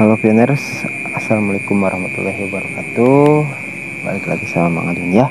Halo pioners, assalamualaikum warahmatullahi wabarakatuh. Balik lagi sama Mang Adun ya.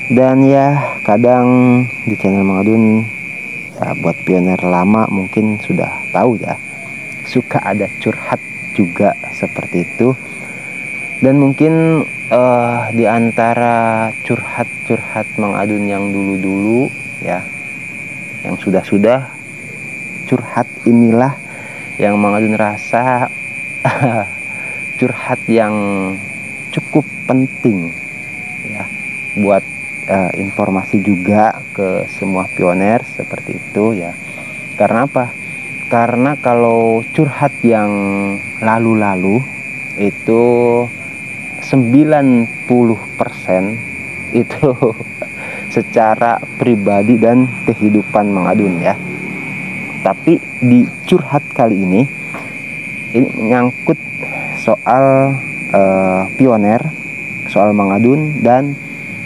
Dan ya kadang di channel Mang Adun ya, buat pioner lama mungkin sudah tahu ya, suka ada curhat juga seperti itu. Dan mungkin di antara curhat-curhat Mang Adun yang dulu-dulu ya, yang sudah-sudah curhat inilah yang Mang Adun rasa curhat yang cukup penting ya, buat informasi juga ke semua pioner seperti itu ya. Karena apa? Karena kalau curhat yang lalu-lalu itu 90% itu secara pribadi dan kehidupan Mang Adun ya. Tapi di curhat kali ini menyangkut soal pioner, soal Mang Adun dan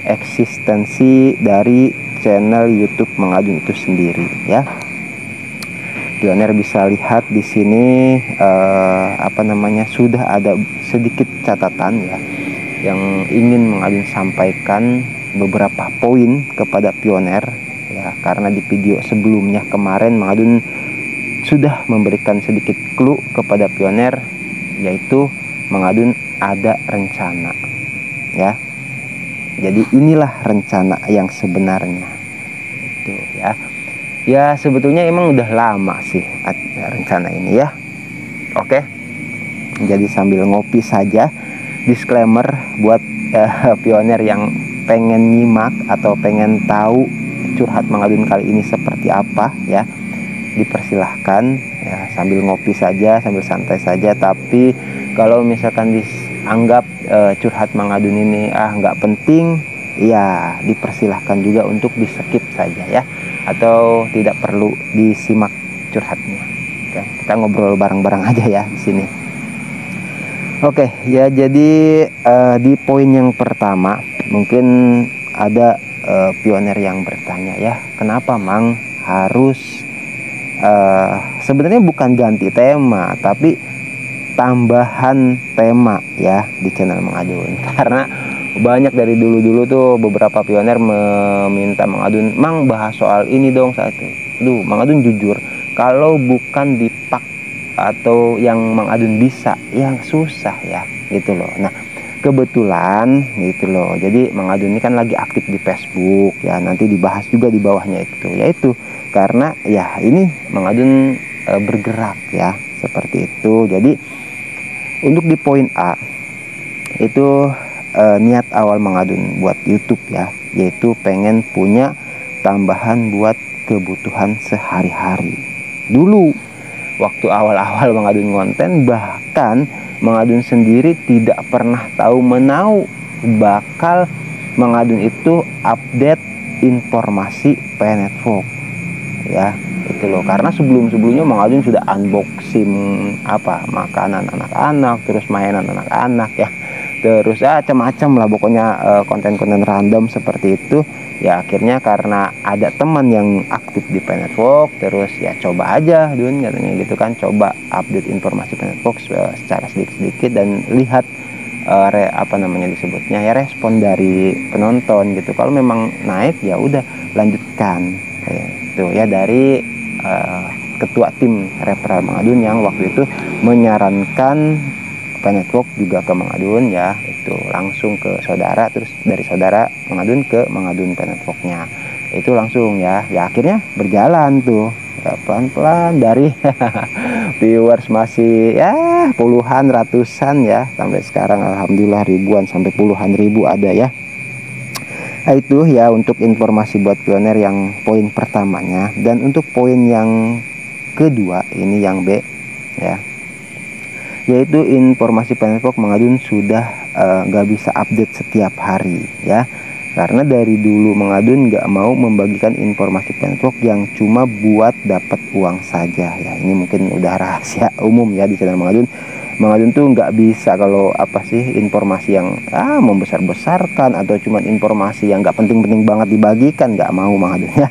eksistensi dari channel YouTube Mang Adun itu sendiri ya. Pioner bisa lihat di sini sudah ada sedikit catatan ya yang ingin Mang Adun sampaikan, beberapa poin kepada pioner ya, karena di video sebelumnya kemarin Mang Adun sudah memberikan sedikit clue kepada pioner, yaitu Mang Adun ada rencana ya. Jadi inilah rencana yang sebenarnya itu ya. Ya sebetulnya emang udah lama sih rencana ini ya. Oke, jadi sambil ngopi saja, disclaimer buat pioner yang pengen nyimak atau pengen tahu curhat Mang Adun kali ini seperti apa ya, dipersilahkan ya, sambil ngopi saja, sambil santai saja. Tapi kalau misalkan dianggap curhat Mang Adun ini nggak penting, ya dipersilahkan juga untuk di skip saja ya, atau tidak perlu disimak curhatnya. Oke, kita ngobrol bareng-bareng aja ya di sini. Oke ya, jadi di poin yang pertama mungkin ada pioner yang bertanya ya, kenapa Mang harus sebenarnya bukan ganti tema tapi tambahan tema ya di channel Mang Adun. Karena banyak dari dulu-dulu tuh beberapa pioner meminta Mang Adun, Mang bahas soal ini dong saat itu. Duh, Mang Adun jujur, kalau bukan dipak atau yang Mang Adun bisa, yang susah ya gitu loh. Nah kebetulan gitu loh, jadi Mang Adun ini kan lagi aktif di Facebook ya, nanti dibahas juga di bawahnya itu, yaitu karena ya ini Mang Adun bergerak ya seperti itu. Jadi untuk di poin A itu niat awal Mang Adun buat YouTube ya, yaitu pengen punya tambahan buat kebutuhan sehari-hari. Dulu waktu awal-awal Mang Adun konten, bahkan Mang Adun sendiri tidak pernah tahu menau bakal Mang Adun itu update informasi P-Network ya, itu loh. Karena sebelumnya Mang Adun sudah unboxing makanan anak-anak, terus mainan anak-anak ya, terus macam-macam lah pokoknya, konten-konten random seperti itu ya. Akhirnya karena ada teman yang aktif di P-Network, terus ya coba aja Dun katanya gitu kan, coba update informasi P-Network secara sedikit-sedikit dan lihat disebutnya ya respon dari penonton gitu. Kalau memang naik ya udah lanjutkan ya, itu ya dari ketua tim referral Mang Adun yang waktu itu menyarankan P-Network juga ke Mang Adun ya, itu langsung ke saudara, terus dari saudara Mang Adun ke Mang Adun P-Networknya itu langsung ya. Akhirnya berjalan tuh ya, pelan-pelan dari viewers masih ya puluhan, ratusan ya, sampai sekarang alhamdulillah ribuan sampai puluhan ribu ada ya. Nah, itu ya untuk informasi buat pioner yang poin pertamanya. Dan untuk poin yang kedua ini yang B ya, yaitu informasi P-Network Mang Adun sudah nggak bisa update setiap hari ya, karena dari dulu Mang Adun nggak mau membagikan informasi P-Network yang cuma buat dapat uang saja ya. Ini mungkin udah rahasia umum ya di channel Mang Adun. Mang Adun tuh nggak bisa kalau informasi yang membesar-besarkan atau cuman informasi yang nggak penting-penting banget dibagikan, nggak mau Mang Adun ya.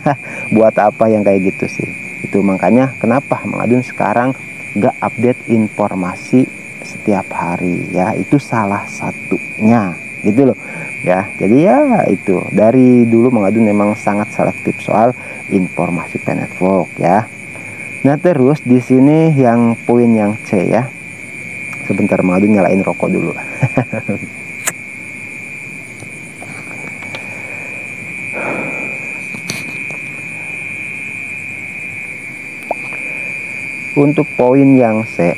Buat apa yang kayak gitu sih. Itu makanya kenapa Mang Adun sekarang gak update informasi setiap hari ya, itu salah satunya gitu loh ya. Jadi ya itu dari dulu Mang Adun memang sangat selektif soal informasi P-Network ya. Nah terus di sini yang poin yang C ya, sebentar Mang Adun nyalain rokok dulu. Untuk poin yang C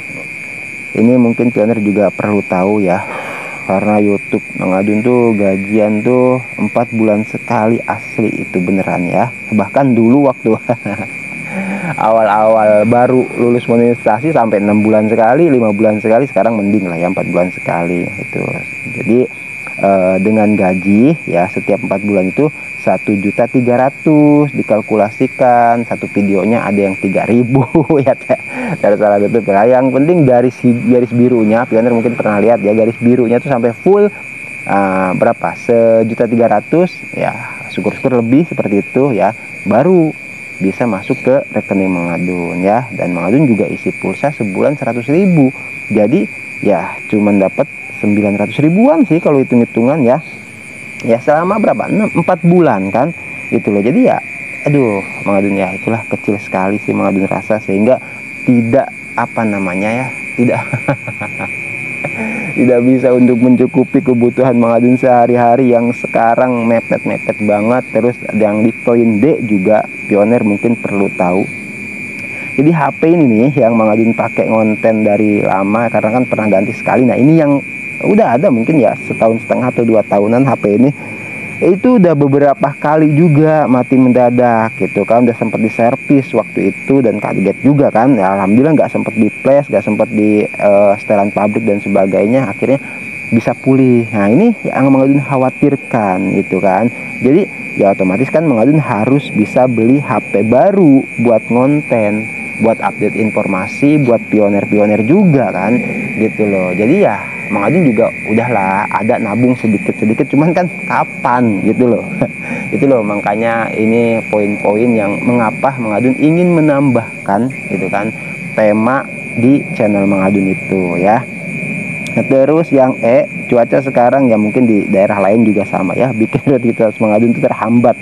ini mungkin pioner juga perlu tahu ya, karena YouTube Mang Adun tuh gajian tuh 4 bulan sekali, asli itu beneran ya. Bahkan dulu waktu awal-awal baru lulus monetisasi sampai 6 bulan sekali, 5 bulan sekali, sekarang mending lah ya 4 bulan sekali itu. Jadi dengan gaji ya setiap 4 bulan itu 1.300.000 dikalkulasikan, satu videonya ada yang 3.000 ya salah itu ya. Yang penting garis birunya pioner mungkin pernah lihat ya, garis birunya tuh sampai full berapa, 1.300.000 ya, syukur-syukur lebih seperti itu ya, baru bisa masuk ke rekening Mang Adun ya. Dan Mang Adun juga isi pulsa sebulan 100.000, jadi ya cuman dapat 900 ribuan sih kalau hitung-hitungan ya selama berapa, 4 bulan kan gitu loh. Jadi ya aduh Mang Adun ya itulah kecil sekali sih Mang Adun rasa, sehingga tidak apa namanya ya, tidak tidak bisa untuk mencukupi kebutuhan Mang Adun sehari-hari yang sekarang mepet-mepet banget. Terus yang di poin D juga pioner mungkin perlu tahu, jadi HP ini nih yang Mang Adun pakai ngonten dari lama karena kan pernah ganti sekali. Nah ini yang udah ada mungkin ya setahun setengah atau 2 tahunan HP ini, itu udah beberapa kali juga mati mendadak gitu kan. Udah sempat diservis waktu itu dan kaget juga kan ya, alhamdulillah nggak sempat di flash, nggak sempat di setelan pabrik dan sebagainya, akhirnya bisa pulih. Nah ini yang Mang Adun khawatirkan gitu kan. Jadi ya otomatis kan Mang Adun harus bisa beli HP baru buat ngonten, buat update informasi, buat pioner-pioner juga kan gitu loh. Jadi ya Mang Adun juga udahlah ada nabung sedikit-sedikit, cuman kan kapan gitu loh. Itu loh makanya ini poin-poin yang mengapa Mang Adun ingin menambahkan gitu kan tema di channel Mang Adun itu ya. Nah, terus yang E, cuaca sekarang ya mungkin di daerah lain juga sama ya, bikin rutinitas Mang Adun itu terhambat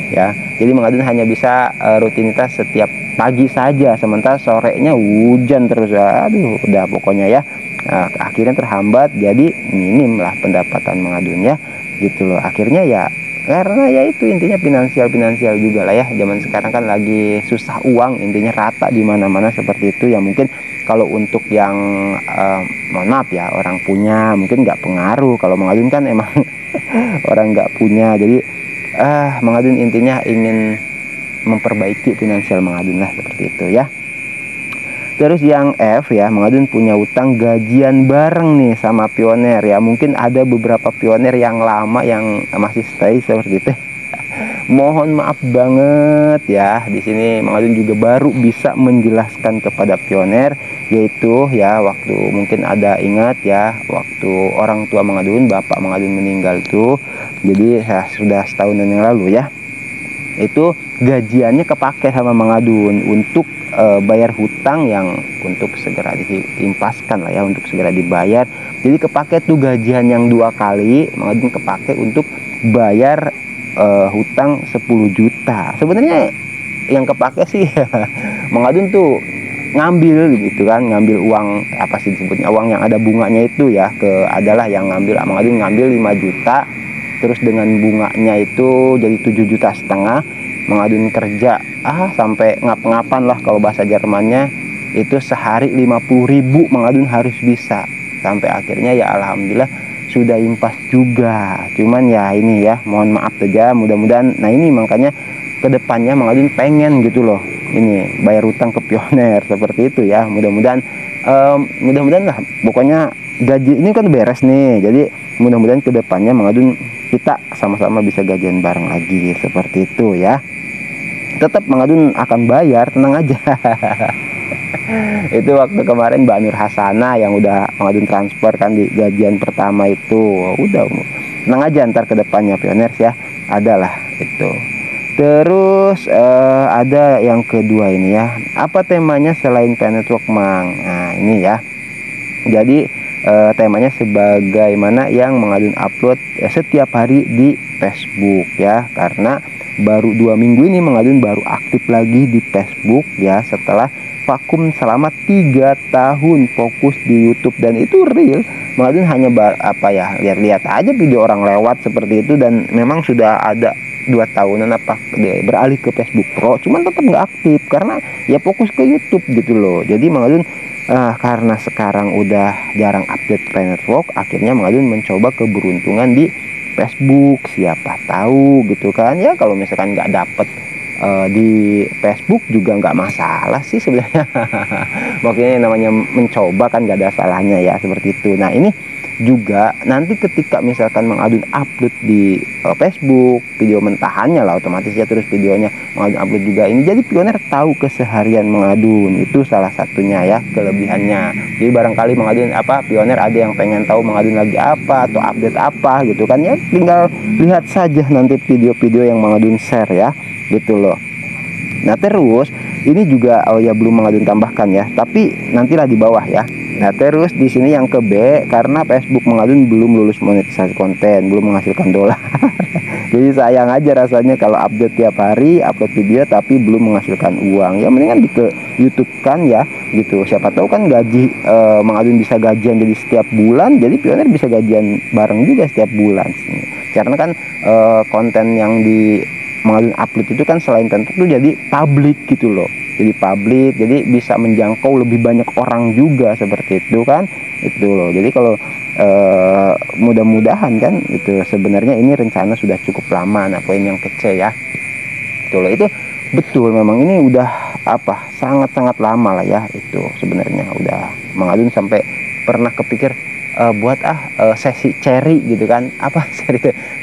ya. Jadi Mang Adun hanya bisa rutinitas setiap pagi saja, sementara sorenya hujan terus. Aduh udah pokoknya ya. Nah, akhirnya terhambat, jadi minim lah pendapatan Mang Adun ya gitu loh. Akhirnya ya karena ya itu intinya finansial juga lah ya, zaman sekarang kan lagi susah uang, intinya rata di mana-mana seperti itu ya. Mungkin kalau untuk yang mohon maaf ya orang punya mungkin nggak pengaruh, kalau Mang Adun kan emang orang nggak punya. Jadi Mang Adun intinya ingin memperbaiki finansial Mang Adun lah seperti itu ya. Terus yang F ya, Mang Adun punya utang gajian bareng nih sama pioner ya. Mungkin ada beberapa pioner yang lama yang masih stay seperti itu. Mohon maaf banget ya. Di sini Mang Adun juga baru bisa menjelaskan kepada pioner, yaitu ya waktu mungkin ada ingat ya, waktu orang tua Mang Adun, bapak Mang Adun meninggal tuh. Jadi ya, sudah setahunan yang lalu ya. Itu gajiannya kepake sama Mang Adun untuk bayar hutang yang untuk segera diimpaskan lah ya, untuk segera dibayar. Jadi kepake tuh gajian yang 2 kali Mang Adun kepake untuk bayar hutang 10 juta. Sebenarnya yang kepake sih Mang Adun tuh ngambil gitu kan, ngambil uang apa sih disebutnya, uang yang ada bunganya itu ya, adalah yang ngambil Mang Adun ngambil 5 juta. Terus dengan bunganya itu jadi 7,5 juta. Mang Adun kerja sampai ngap-ngapan lah kalau bahasa Jermannya, itu sehari 50.000 Mang Adun harus bisa, sampai akhirnya ya alhamdulillah sudah impas juga. Cuman ya ini ya mohon maaf saja, mudah-mudahan nah ini makanya kedepannya Mang Adun pengen gitu loh ini bayar utang ke pioner seperti itu ya. Mudah-mudahan mudah-mudahan lah pokoknya gaji ini kan beres nih, jadi mudah-mudahan kedepannya Mang Adun kita sama-sama bisa gajian bareng lagi seperti itu ya. Tetap Mang Adun akan bayar, tenang aja. Itu waktu kemarin Mbak Nur Hasana yang udah Mang Adun transfer kan di gajian pertama itu, udah tenang aja, ntar kedepannya pioners ya adalah itu. Terus ada yang kedua ini ya, apa temanya selain Pen Network Mang? Nah ini ya, jadi temanya sebagaimana yang mengadun upload setiap hari di Facebook ya, karena baru 2 minggu ini mengadun baru aktif lagi di Facebook ya, setelah vakum selama 3 tahun fokus di YouTube. Dan itu real, mengadun hanya apa ya, lihat-lihat aja video orang lewat seperti itu, dan memang sudah ada 2 tahunan apa beralih ke Facebook Pro, cuman tetap nggak aktif karena ya fokus ke YouTube gitu loh. Jadi mengadun karena sekarang udah jarang update Pen Network, akhirnya mengadun mencoba keberuntungan di Facebook. Siapa tahu gitu kan ya, kalau misalkan nggak dapet di Facebook juga nggak masalah sih sebenarnya. Makanya namanya mencoba kan nggak ada salahnya ya, seperti itu. Nah ini juga nanti ketika misalkan mengadun upload di Facebook video mentahannya lah otomatis ya, terus videonya mengadun upload juga ini, jadi pioner tahu keseharian mengadun. Itu salah satunya ya kelebihannya. Jadi barangkali mengadun apa, pioner ada yang pengen tahu mengadun lagi apa atau update apa gitu kan ya, tinggal lihat saja nanti video-video yang mengadun share ya gitu loh. Nah terus ini juga ya belum mengadun tambahkan ya, tapi nantilah di bawah ya. Nah terus di sini yang ke B, karena Facebook mengadun belum lulus monetisasi konten, belum menghasilkan dolar. Jadi sayang aja rasanya kalau update tiap hari, upload video tapi belum menghasilkan uang. Ya mendingan di ke YouTube kan ya gitu. Siapa tahu kan gaji mengadun bisa gajian jadi setiap bulan, jadi pioner bisa gajian bareng juga setiap bulan. Karena kan konten yang di mengadun upload itu kan selain penting itu jadi publik gitu loh. Jadi publik, jadi bisa menjangkau lebih banyak orang juga seperti itu kan, itu loh. Jadi kalau mudah-mudahan kan itu sebenarnya ini rencana sudah cukup lama. Nah poin yang kece ya, itu loh, itu betul memang ini udah apa sangat-sangat lama lah ya, itu sebenarnya udah mengadun sampai pernah kepikir buat sesi cherry gitu kan, apa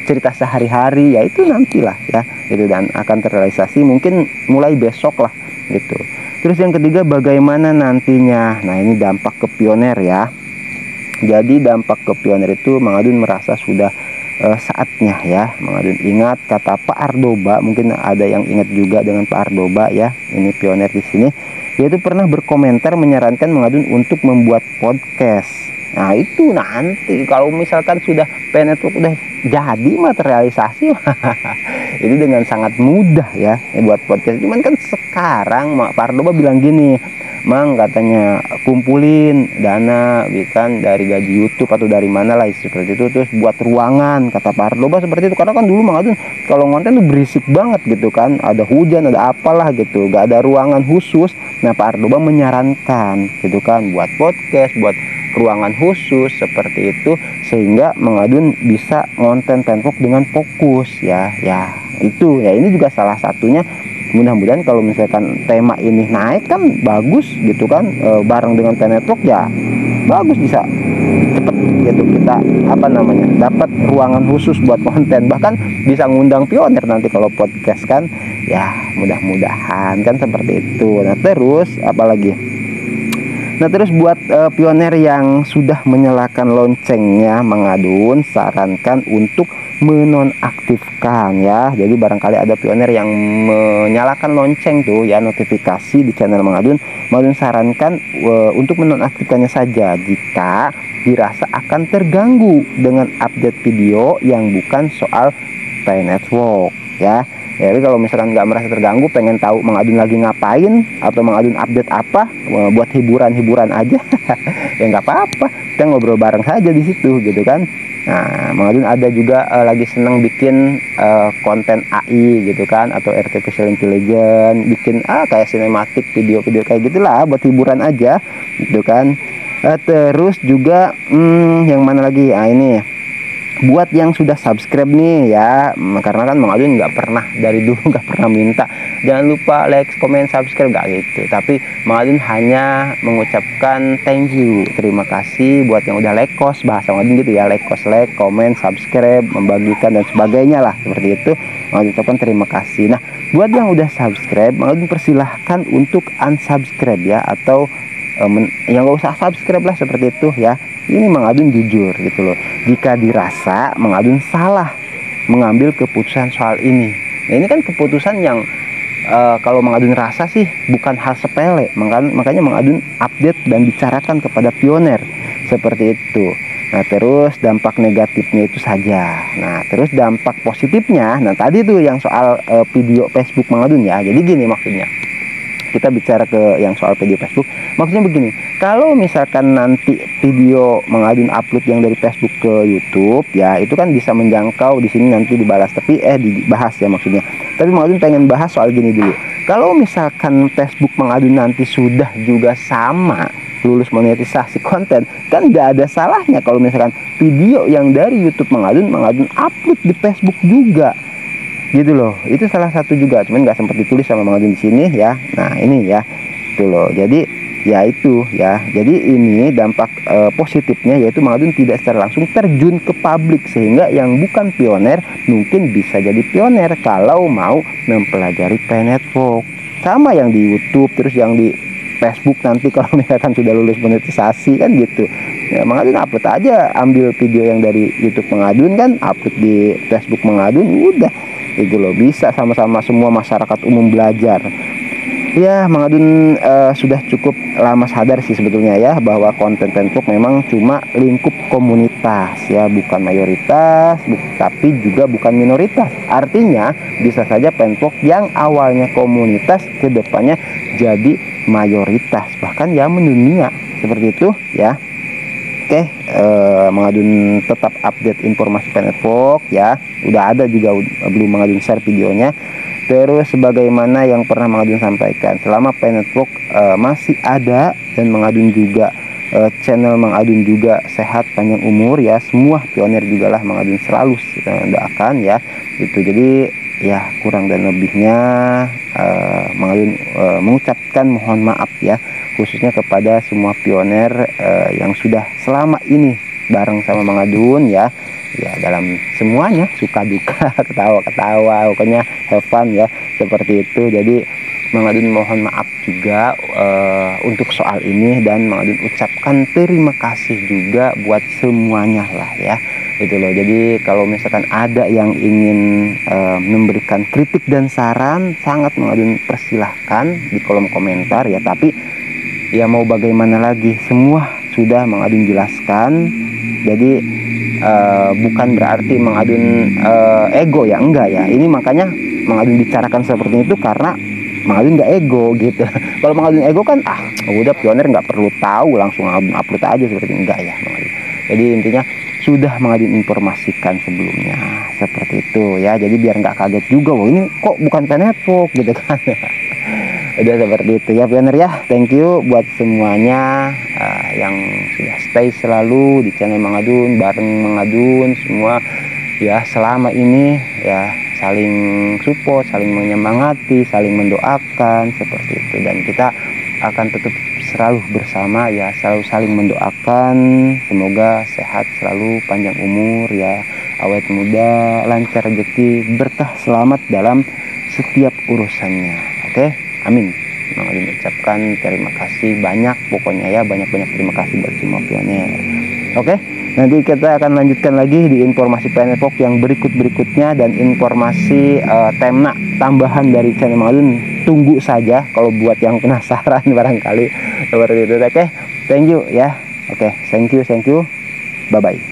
cerita sehari-hari ya, itu nantilah ya itu, dan akan terrealisasi mungkin mulai besok lah gitu. Terus yang ketiga, bagaimana nantinya? Nah ini dampak ke pioner ya. Jadi dampak ke pioner itu mengadun merasa sudah saatnya ya mengadun ingat kata Pak Ardoba, mungkin ada yang ingat juga dengan Pak Ardoba ya, ini pioner di sini, yaitu pernah berkomentar menyarankan mengadun untuk membuat podcast. Nah itu nanti kalau misalkan sudah Pen Network udah jadi materialisasi itu dengan sangat mudah ya buat podcast. Cuman kan sekarang Pak Ardoba bilang gini, Mang katanya kumpulin dana kan dari gaji YouTube atau dari mana lah seperti itu, terus buat ruangan, kata Pak Ardoba seperti itu. Karena kan dulu Mang Adun kalau ngonten tuh berisik banget gitu kan, ada hujan ada apalah gitu, gak ada ruangan khusus. Nah Pak Ardoba menyarankan gitu kan buat podcast, buat ruangan khusus seperti itu, sehingga mengadun bisa ngonten Pen Network dengan fokus ya itu ya. Ini juga salah satunya, mudah-mudahan kalau misalkan tema ini naik kan bagus gitu kan, bareng dengan Pen Network ya bagus, bisa cepet gitu kita apa namanya dapat ruangan khusus buat konten, bahkan bisa ngundang pioner nanti kalau podcast kan ya, mudah-mudahan kan seperti itu. Nah terus apalagi, nah terus buat pioner yang sudah menyalakan loncengnya, mengadun sarankan untuk menonaktifkan ya. Jadi barangkali ada pioner yang menyalakan lonceng tuh ya, notifikasi di channel mengadun sarankan untuk menonaktifkannya saja jika dirasa akan terganggu dengan update video yang bukan soal Pen Network ya. Jadi kalau misalkan nggak merasa terganggu, pengen tahu mengadun lagi ngapain atau mengadun update apa, buat hiburan-hiburan aja ya nggak apa-apa, kita ngobrol bareng saja di situ gitu kan. Nah mengadun ada juga lagi seneng bikin konten AI gitu kan, atau artificial intelligence, bikin kayak sinematik, video-video kayak gitulah buat hiburan aja gitu kan. Terus juga yang mana lagi, ini buat yang sudah subscribe nih ya, karena kan mengadun nggak pernah dari dulu nggak pernah minta jangan lupa like, comment, subscribe, nggak gitu, tapi mengadun hanya mengucapkan thank you, terima kasih buat yang udah lekos, bahasa mengadun gitu ya, lekos, like, comment, subscribe, membagikan dan sebagainya lah seperti itu. Mengadun ucapkan terima kasih. Nah buat yang udah subscribe, mengadun persilahkan untuk unsubscribe ya, atau yang nggak usah subscribe lah seperti itu ya. Ini mengadun jujur gitu loh, jika dirasa mengadun salah mengambil keputusan soal ini Nah ini kan keputusan yang kalau Mang Adun rasa sih bukan hal sepele, makanya Mang Adun update dan bicarakan kepada pioner seperti itu. Nah terus dampak negatifnya itu saja. Nah terus dampak positifnya, nah tadi tuh yang soal video Facebook Mang Adun ya. Jadi gini maksudnya, kita bicara ke yang soal video Facebook. Maksudnya begini, kalau misalkan nanti video Mang Adun upload yang dari Facebook ke YouTube ya, itu kan bisa menjangkau di sini nanti dibalas, tapi dibahas ya maksudnya. Tapi Mang Adun pengen bahas soal gini dulu. Kalau misalkan Facebook Mang Adun nanti sudah juga sama lulus monetisasi konten, kan nggak ada salahnya kalau misalkan video yang dari YouTube Mang Adun upload di Facebook juga. Gitu loh, itu salah satu juga, cuman nggak sempat ditulis sama Mang Adun di sini ya. Nah ini ya, itu loh. Jadi ya itu ya, jadi ini dampak positifnya yaitu Mang Adun tidak secara langsung terjun ke publik, sehingga yang bukan pioner mungkin bisa jadi pioner kalau mau mempelajari P-Network. Sama yang di YouTube, terus yang di Facebook nanti kalau misalkan sudah lulus monetisasi kan gitu ya, Mang Adun upload aja, ambil video yang dari YouTube Mang Adun kan, upload di Facebook Mang Adun, udah itu loh, bisa sama-sama semua masyarakat umum belajar ya. Mang Adun sudah cukup lama sadar sih sebetulnya ya, bahwa konten P-Network memang cuma lingkup komunitas ya, bukan mayoritas, tapi juga bukan minoritas. Artinya bisa saja P-Network yang awalnya komunitas kedepannya jadi mayoritas, bahkan ya mendunia seperti itu ya. Oke, Mang Adun tetap update informasi P-Network ya. Udah ada juga, belum Mang Adun share videonya. Terus sebagaimana yang pernah Mang Adun sampaikan, selama P-Network masih ada dan Mang Adun juga channel Mang Adun juga sehat panjang umur ya, semua pioner juga lah Mang Adun selalu doakan ya. Itu jadi ya kurang dan lebihnya Mang Adun mengucapkan mohon maaf ya, khususnya kepada semua pioner yang sudah selama ini bareng sama Mang Adun ya, dalam semuanya suka duka ketawa-ketawa, pokoknya have fun ya seperti itu. Jadi Mang Adun mohon maaf juga untuk soal ini, dan Mang Adun ucapkan terima kasih juga buat semuanya lah ya, itu loh. Jadi kalau misalkan ada yang ingin memberikan kritik dan saran, sangat Mang Adun persilahkan di kolom komentar ya. Tapi ya mau bagaimana lagi, semua sudah Mang Adun jelaskan. Jadi bukan berarti Mang Adun ego ya, enggak ya. Ini makanya Mang Adun bicarakan seperti itu karena Mang Adun nggak ego gitu. Kalau Mang Adun ego kan udah pioner nggak perlu tahu, langsung upload aja seperti enggak ya Mang Adun. Jadi intinya sudah Mang Adun informasikan sebelumnya seperti itu ya. Jadi biar nggak kaget juga, wah ini kok bukan P-Network gitu kan. Udah seperti itu ya pioner ya. Thank you buat semuanya yang sudah stay selalu di channel Mang Adun, bareng Mang Adun semua ya selama ini ya, saling support, saling menyemangati, saling mendoakan seperti itu. Dan kita akan tetap selalu bersama ya, selalu saling mendoakan, semoga sehat selalu, panjang umur ya, awet muda, lancar rezeki, berkah, selamat dalam setiap urusannya. Oke, amin. Mang Adun ucapkan terima kasih banyak, pokoknya ya banyak-banyak terima kasih buat semua pioner. Oke, nanti kita akan lanjutkan lagi di informasi P-Network yang berikutnya, dan informasi tema tambahan dari channel Mang Adun tunggu saja kalau buat yang penasaran barangkali seperti itu. Oke, thank you ya. Oke, thank you, bye bye.